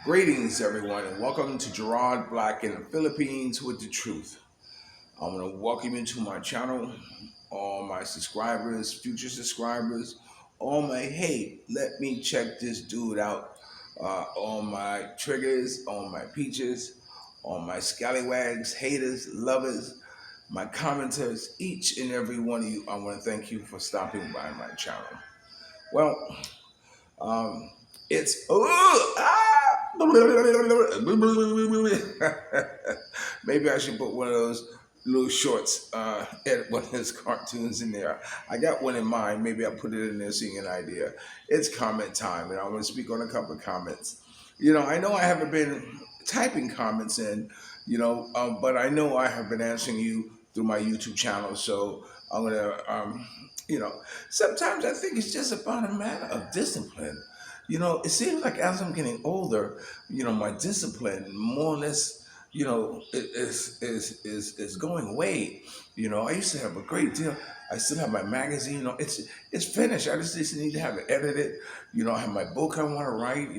Greetings, everyone, and welcome to Gerard Black in the Philippines with the Truth. I want to welcome you to my channel, all my subscribers, future subscribers, all my hey, let me check this dude out, all my triggers, all my peaches, all my scallywags, haters, lovers, my commenters, each and every one of you. I want to thank you for stopping by my channel. Well, um, it's maybe I should put one of those little shorts, edit one of his cartoons in there. I got one in mind. Maybe I'll put it in there so you get an idea. It's comment time, and I want to speak on a couple of comments. I know I haven't been typing comments in, but I know I have been answering you through my YouTube channel. So I'm gonna, you know, sometimes I think it's just about a matter of discipline. It seems like as I'm getting older, my discipline more or less, is going away. I used to have a great deal. I still have my magazine. It's finished. I just need to have it edited. I have my book I want to write.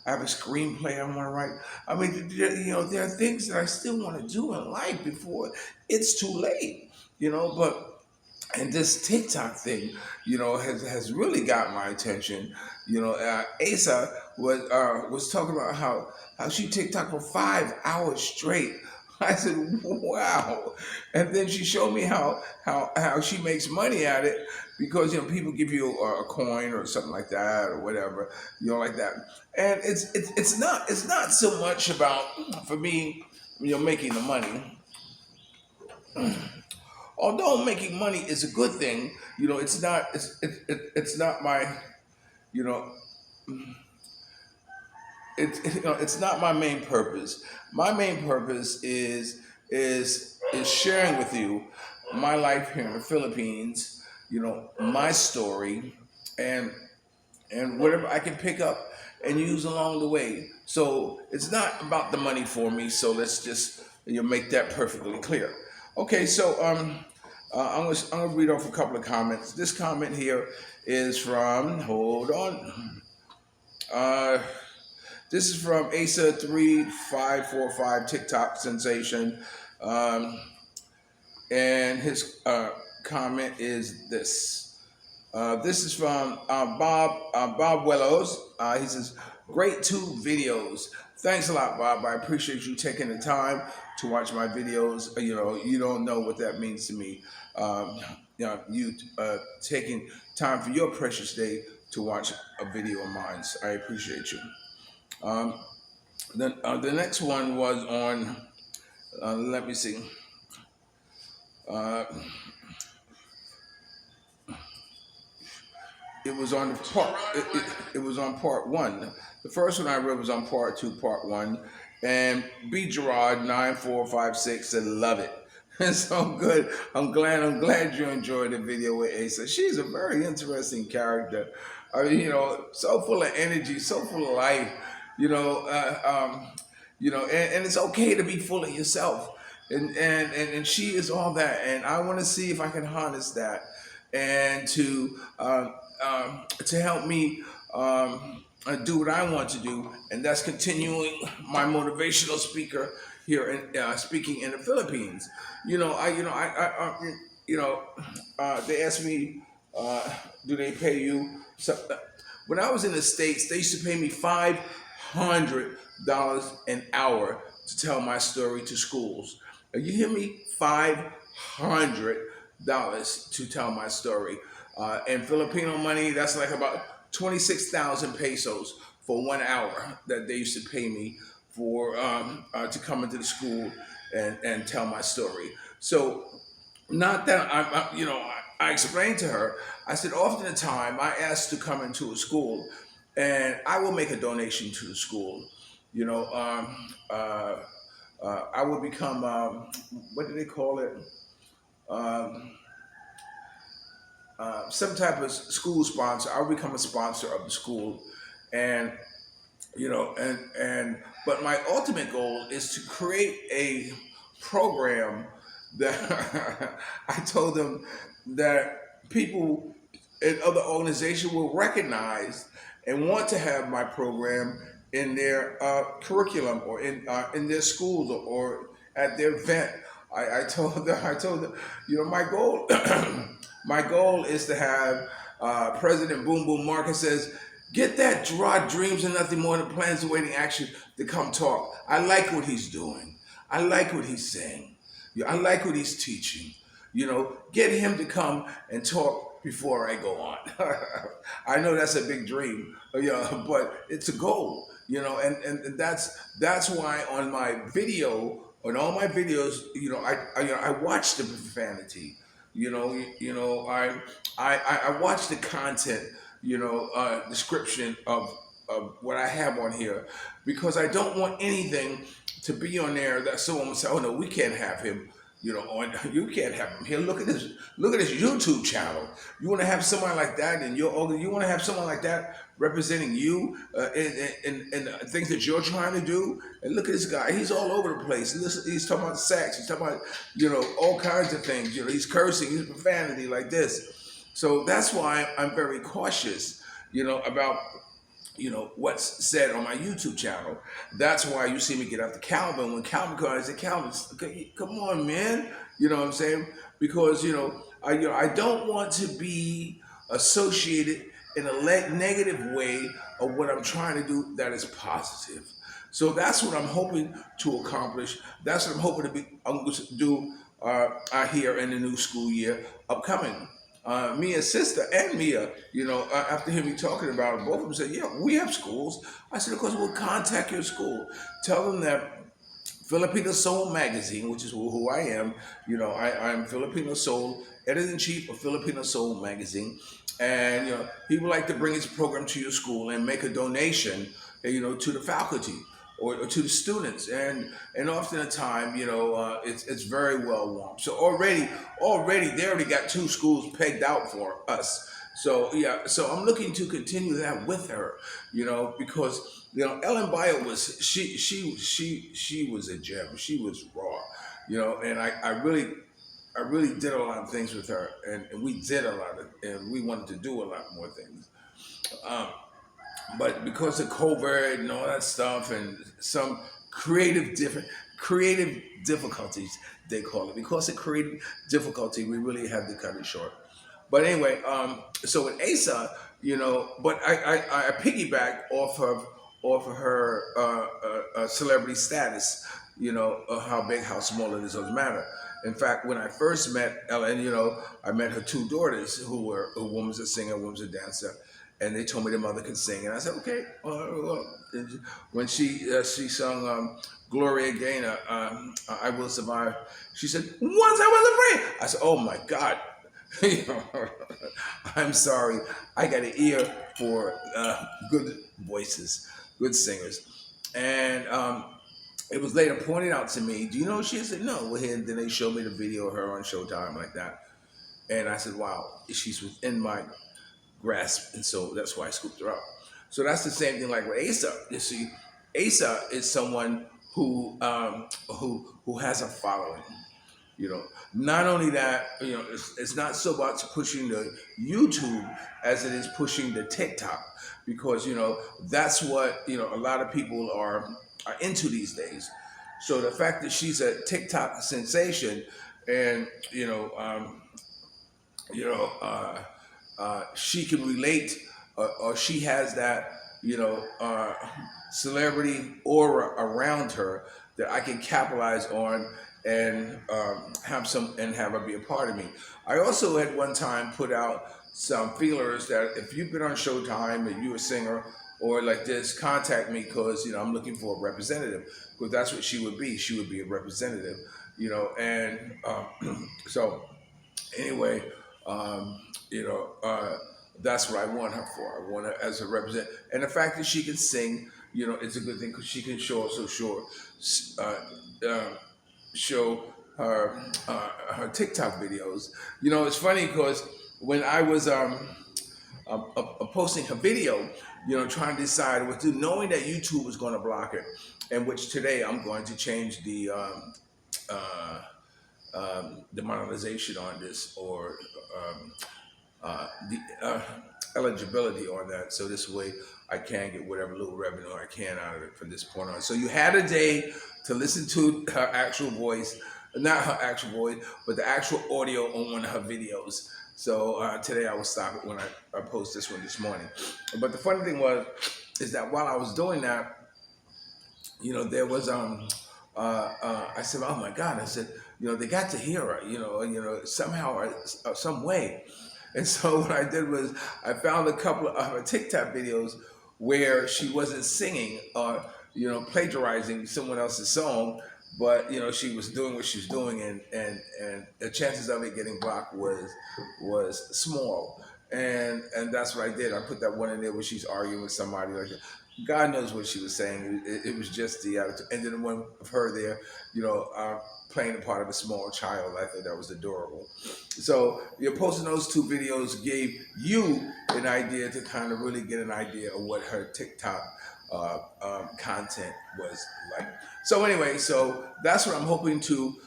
I have a screenplay I want to write. I mean, there are things that I still want to do in life before it's too late. But and this TikTok thing, has really got my attention. Asa was talking about how she TikTok for 5 hours straight. I said, wow. And then she showed me how she makes money at it because people give you a coin or something like that or whatever, like that. And it's not so much about, for me, making the money. Although making money is a good thing, it's not my, you know it's not my main purpose. My main purpose is sharing with you my life here in the Philippines, my story, and whatever I can pick up and use along the way. So it's not about the money for me. So let's just make that perfectly clear. Okay, so I'm gonna read off a couple of comments. This comment here is from, hold on. Uh, this is from Asa3545 TikTok sensation, um, and his comment is this. This is from Bob Wellows. He says, "Great two videos. Thanks a lot, Bob. I appreciate you taking the time to watch my videos. You don't know what that means to me. You taking time for your precious day to watch a video of mine. So I appreciate you." Um, then the next one was on. Let me see. Uh, it was on the part. It was on part one. The first one I read was on part two, part one, and B Gerard 9456 said love it. It's so good. I'm glad you enjoyed the video with Asa. She's a very interesting character. I mean, so full of energy, so full of life. And it's okay to be full of yourself. And she is all that. And I want to see if I can harness that and to help me do what I want to do, and that's continuing my motivational speaker here in speaking in the Philippines. They asked me, do they pay you? So, when I was in the States, they used to pay me $500 an hour to tell my story to schools. You hear me? $500 to tell my story. In Filipino money, that's like about 26,000 pesos for 1 hour that they used to pay me for to come into the school and tell my story. So, not that I explained to her. I said, often the time I ask to come into a school, and I will make a donation to the school. I will become what do they call it? Um, some type of school sponsor. I'll become a sponsor of the school, and but my ultimate goal is to create a program that I told them that people in other organizations will recognize and want to have my program in their curriculum or in their schools or at their event. I told them, you know, my goal, my goal is to have President Boom Boom Marcus says, get that Gerard dreams and nothing more than plans awaiting action to come talk. I like what he's doing. I like what he's saying. I like what he's teaching. You know, get him to come and talk before I go on. I know that's a big dream, you know, but it's a goal, you know, and that's why on my video, on all my videos, you know, I watch the profanity, I watch the content, description of what I have on here, because I don't want anything to be on there that someone will say, oh no, we can't have him, on you can't have him here. Look at this YouTube channel. You want to have someone like that, and you want to have someone like that representing you in things that you're trying to do. And look at this guy; he's all over the place. He's talking about sex. He's talking about all kinds of things. He's cursing. He's profanity like this. So that's why I'm very cautious, about what's said on my YouTube channel. That's why you see me get after Calvin. When Calvin comes, I say, Calvin, come on, man. You know what I'm saying? Because I don't want to be associated in a negative way of what I'm trying to do that is positive. So that's what I'm hoping to accomplish. That's what I'm going to do here in the new school year upcoming. Mia's sister and Mia, after hearing me talking about it, both of them said, yeah, we have schools. I said, of course, we'll contact your school. Tell them that Filipino Soul Magazine, which is who I am, I'm Filipino Soul, editor-in-chief of Filipino Soul Magazine. And, he would like to bring his program to your school and make a donation, to the faculty or to the students, and often a time, it's very well warm. So already they already got 2 schools pegged out for us. So yeah, so I'm looking to continue that with her, because Ellen Bio was she was a gem. She was raw, and I really did a lot of things with her, and we did a lot of, and we wanted to do a lot more things. Um, but because of COVID and all that stuff and some creative difficulties, they call it, because of creative difficulty, we really had to cut it short. But anyway, so with Asa, but I piggyback off of her celebrity status, how big, how small it is, doesn't matter. In fact, when I first met Ellen, I met her 2 daughters who were, a woman's a singer, a woman's a dancer, and they told me their mother could sing, and I said, okay. Well. When she sung Gloria Gaynor, I Will Survive, she said, once I was afraid. I said, oh my God. I'm sorry. I got an ear for good voices, good singers, and it was later pointed out to me. Do you know she said no? Well, and then they showed me the video of her on Showtime like that, and I said, wow, she's within my grasp, and so that's why I scooped her up. So that's the same thing like with Asa. You see, Asa is someone who has a following. Not only that, it's not so much pushing the YouTube as it is pushing the TikTok, because that's what a lot of people are into these days. So the fact that she's a TikTok sensation, and she can relate, or she has that celebrity aura around her that I can capitalize on, and have her be a part of me. I also at one time put out some feelers that if you've been on Showtime and you're a singer or like this, contact me, because I'm looking for a representative, because that's what she would be. She would be a representative, and so anyway, that's what I want her for. I want her as a representative, and the fact that she can sing, it's a good thing, because she can also show her TikTok videos. It's funny because when I was posting her video, trying to decide what to do, knowing that YouTube was going to block it, and which today I'm going to change the monetization on this, or the eligibility on that. So this way I can get whatever little revenue I can out of it from this point on. So you had a day to listen to her actual voice, not her actual voice, but the actual audio on one of her videos. So today I will stop it when I post this one this morning. But the funny thing was, is that while I was doing that, there was I said, oh my God, I said, they got to hear her, somehow or some way. And so what I did was I found a couple of her TikTok videos where she wasn't singing or, plagiarizing someone else's song, but she was doing what she was doing, and the chances of it getting blocked was small. And that's what I did. I put that one in there where she's arguing with somebody like that. God knows what she was saying. It was just the attitude. And then the one of her there, playing the part of a small child. I thought that was adorable. So posting those two videos gave you an idea to kind of really get an idea of what her TikTok content was like. So anyway, so that's what I'm hoping to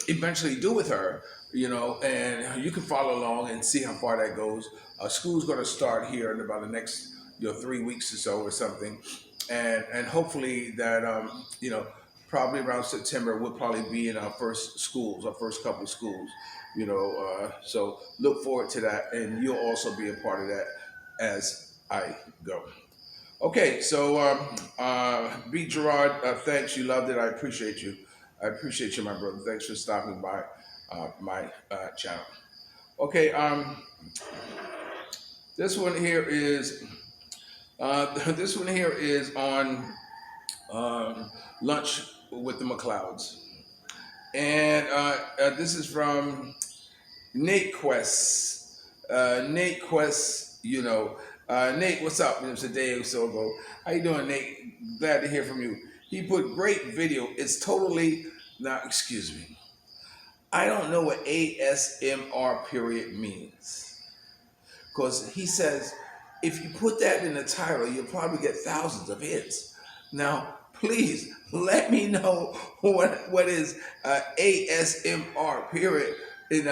eventually do with her. And you can follow along and see how far that goes. School's going to start here in about the next 3 weeks or so or something, and hopefully that probably around September we'll probably be in our first schools, our first couple of schools. So look forward to that, and you'll also be a part of that as I go. Okay, so B. Gerard, thanks. You loved it. I appreciate you. I appreciate you, my brother. Thanks for stopping by my channel. Okay, this one here is on lunch with the McLeods, and this is from Nate Quest. Nate Quest, Nate, what's up? It was a day or so ago. How you doing, Nate? Glad to hear from you. He put great video. It's totally now. Excuse me. I don't know what ASMR period means, because he says if you put that in the title, you'll probably get thousands of hits. Now, please let me know what is ASMR period in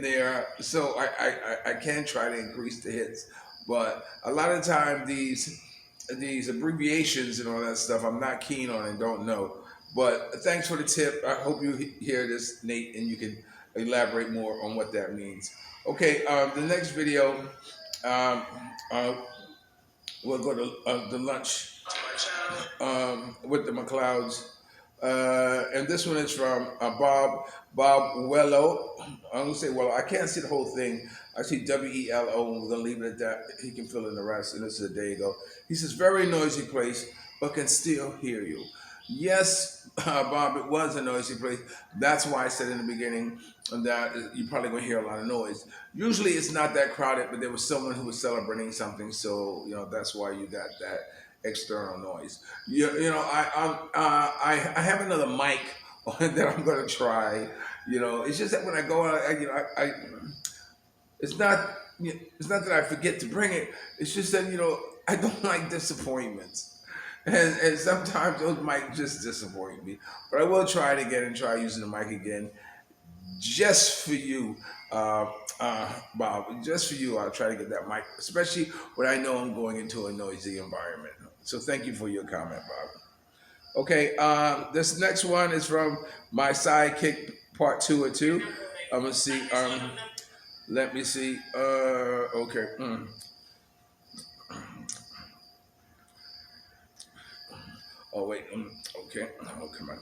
there, so I can try to increase the hits. But a lot of time these abbreviations and all that stuff I'm not keen on and don't know. But thanks for the tip. I hope you hear this, Nate, and you can elaborate more on what that means. Okay, the next video, we'll go to the lunch with the McLeods. And this one is from Bob Wello. I'm gonna say Wello. I can't see the whole thing. I see WELO, and we're gonna leave it at that. He can fill in the rest. And this is a day ago. He says, very noisy place, but can still hear you. Yes, Bob, it was a noisy place. That's why I said in the beginning that you're probably going to hear a lot of noise. Usually it's not that crowded, but there was someone who was celebrating something, so that's why you got that external noise. I have another mic that I'm going to try. It's just that when I go out, it's not that I forget to bring it. It's just that I don't like disappointments. And sometimes those might just disappoint me. But I will try it again and try using the mic again. Just for you, Bob. Just for you, I'll try to get that mic, especially when I know I'm going into a noisy environment. So thank you for your comment, Bob. Okay, this next one is from my sidekick, part 2 or 2. I'm going to see. Let me see. Okay. Oh, wait. Okay. Oh, come on.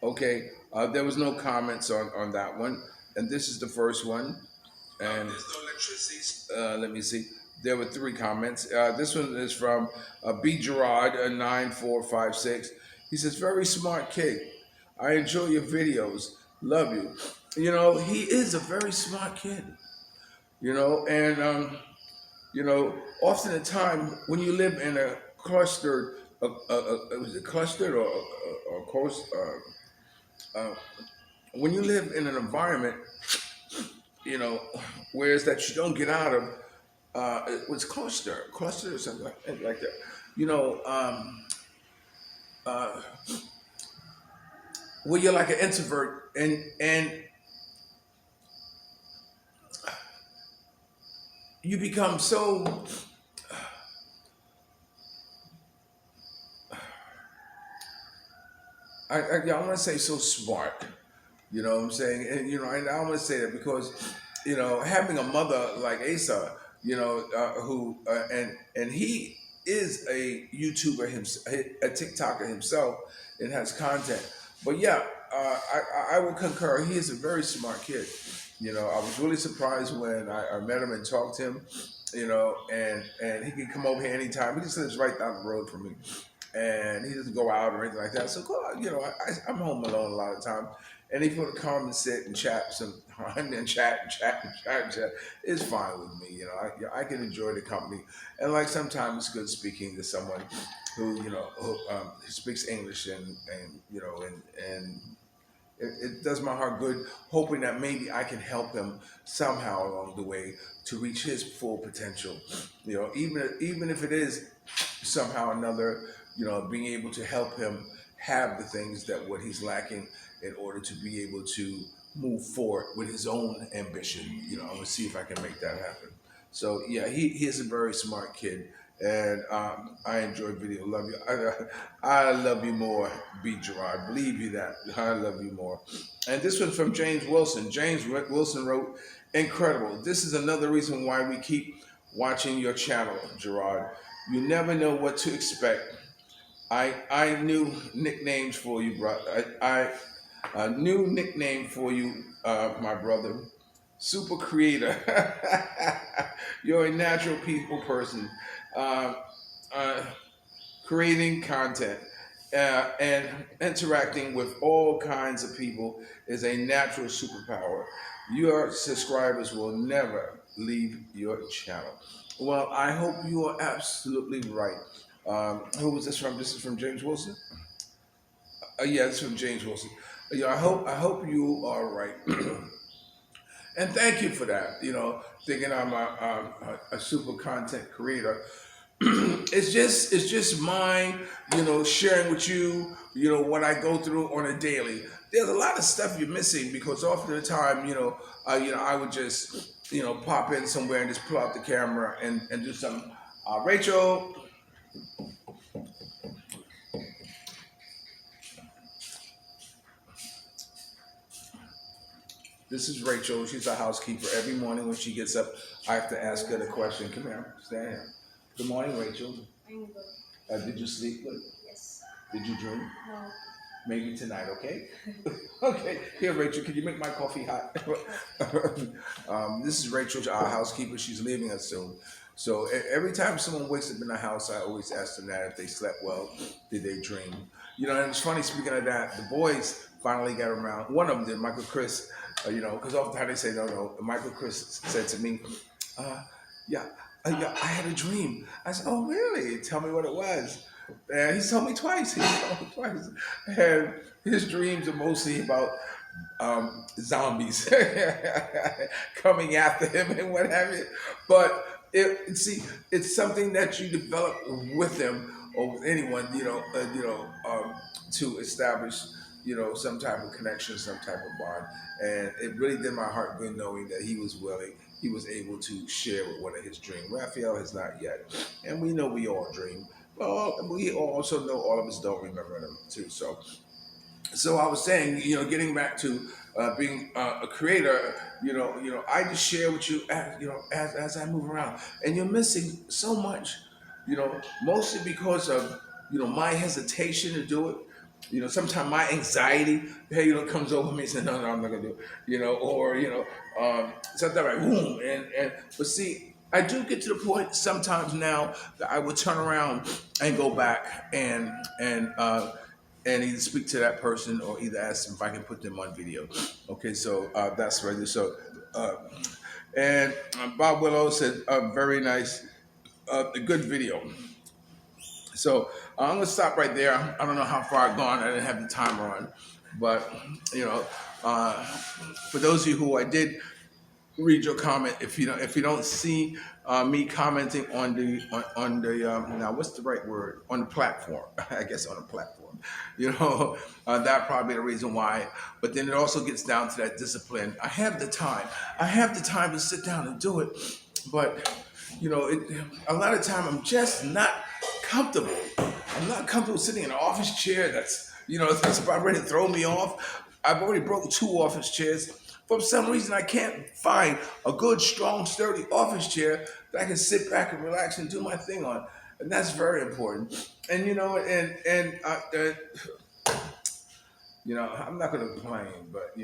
Okay. There was no comments on that one. And this is the first one. And there's no electricity. Let me see. There were 3 comments. This one is from B. Gerard, 9456. He says, very smart kid. I enjoy your videos. Love you. He is a very smart kid. And often the time when you live in a clustered, was it clustered or course? When you live in an environment, where it's that you don't get out of, It was cluster or something like that. You know, uh, where you're like an introvert, and you become so. I want to say so smart. You know what I'm saying? And and I want to say that because, having a mother like Asa, and he is a YouTuber himself, a TikToker himself, and has content. But yeah, I will concur. He is a very smart kid. I was really surprised when I met him and talked to him. And he can come over here anytime. He just lives right down the road from me, and he doesn't go out or anything like that. So, I'm home alone a lot of times, and if you want to come and sit and chat and chat, it's fine with me. I can enjoy the company, and like sometimes it's good speaking to someone who speaks English and it does my heart good, hoping that maybe I can help him somehow along the way to reach his full potential. Even if it is somehow or another, being able to help him have the things that what he's lacking in order to be able to move forward with his own ambition. I'm gonna see if I can make that happen. So yeah, he is a very smart kid, and I enjoy video. Love you. I love you more, B. Gerard. Believe you that. I love you more. And this one's from James Wilson. Wilson wrote, "Incredible. This is another reason why we keep watching your channel, Gerard. You never know what to expect. I knew nicknames for you, bro. I a new nickname for you, my brother. Super creator. You're a natural people person. Uh, uh, Creating content and interacting with all kinds of people is a natural superpower. Your subscribers will never leave your channel." Well, I hope you are absolutely right. Who was this from? This is from James Wilson. Yeah, it's from James Wilson. Yeah, I hope you are right, and thank you for that. Thinking I'm a super content creator. It's just mine, sharing with you, what I go through on a daily. There's a lot of stuff you're missing because often the time, I would just, pop in somewhere and just pull out the camera and do something. Rachel, this is Rachel. She's a housekeeper. Every morning when she gets up, I have to ask her the question. Come here, stand here. Good morning, Rachel. I'm good. Did you sleep good? Yes. Did you dream? No. Maybe tonight, okay? Okay. Here, Rachel, can you make my coffee hot? This is Rachel, our housekeeper. She's leaving us soon. So every time someone wakes up in the house, I always ask them that if they slept well, did they dream? And it's funny, speaking of that, the boys finally got around. One of them did, Michael Chris, because oftentimes they say, no. Michael Chris said to me, uh, yeah, yeah, I had a dream. I said, oh, really? Tell me what it was. And he told me twice. And his dreams are mostly about zombies coming after him and what have you. But see, it's something that you develop with them or with anyone, to establish, some type of connection, some type of bond. And it really did my heart good knowing that he was willing, he was able to share with one of his dreams. Raphael has not yet, and we know we all dream. Well, we also know all of us don't remember them too. So I was saying, getting back to being a creator, I just share with you, as I move around, and you're missing so much, mostly because of my hesitation to do it. Sometimes my anxiety, hey, comes over me and says, no, I'm not gonna do it, or sometimes like boom, and but see. I do get to the point sometimes now that I would turn around and go back and either speak to that person or either ask them if I can put them on video. Okay, so that's right. So, uh, and Bob Willow said, very nice, a good video. So I'm gonna stop right there. I don't know how far I've gone. I didn't have the timer on, but you know, uh, for those of you who I did read your comment if you don't see me commenting on the now what's the right word on the platform. I guess on the platform, that probably the reason why. But then it also gets down to that discipline. I have the time to sit down and do it, but a lot of time I'm just not comfortable. I'm not comfortable sitting in an office chair that's about ready to throw me off. I've already broke two office chairs. For some reason, I can't find a good, strong, sturdy office chair that I can sit back and relax and do my thing on, and that's very important. And I'm not going to complain, but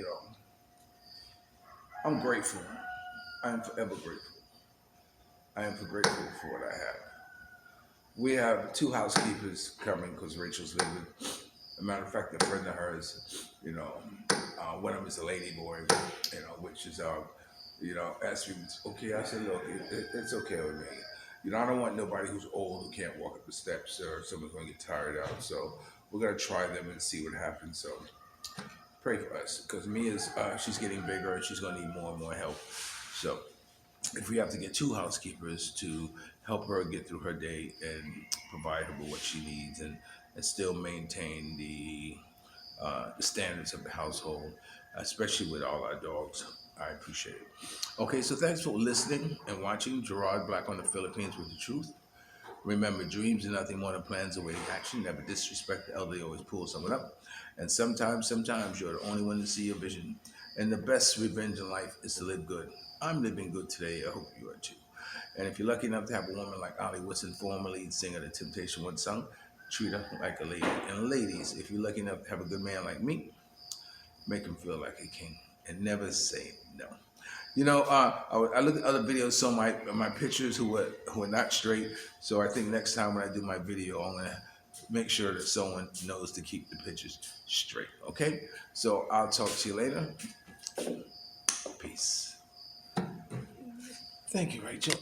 I'm grateful. I am forever grateful. I am grateful for what I have. We have two housekeepers coming because Rachel's living. As a matter of fact, a friend of hers, one of them is a lady boy, which is, asked me, okay. I said, look, it's okay with me. I don't want nobody who's old who can't walk up the steps or someone's going to get tired out. So we're going to try them and see what happens. So pray for us because Mia's, she's getting bigger and she's going to need more and more help. So if we have to get two housekeepers to help her get through her day and provide her with what she needs and still maintain the standards of the household, especially with all our dogs, I appreciate it. Okay, so thanks for listening and watching Gerard Black on the Philippines with the Truth. Remember, dreams are nothing more than plans awaiting action. Never disrespect the elderly, always pull someone up. And sometimes you're the only one to see your vision. And the best revenge in life is to live good. I'm living good today. I hope you are too. And if you're lucky enough to have a woman like Ali Wilson, former lead singer of the Temptation One song, treat her like a lady. And ladies, if you're lucky enough to have a good man like me, make him feel like a king and never say no. I look at other videos, so my pictures who are not straight. So I think next time when I do my video, I'm gonna make sure that someone knows to keep the pictures straight. Okay, so I'll talk to you later. Peace. Thank you, Rachel.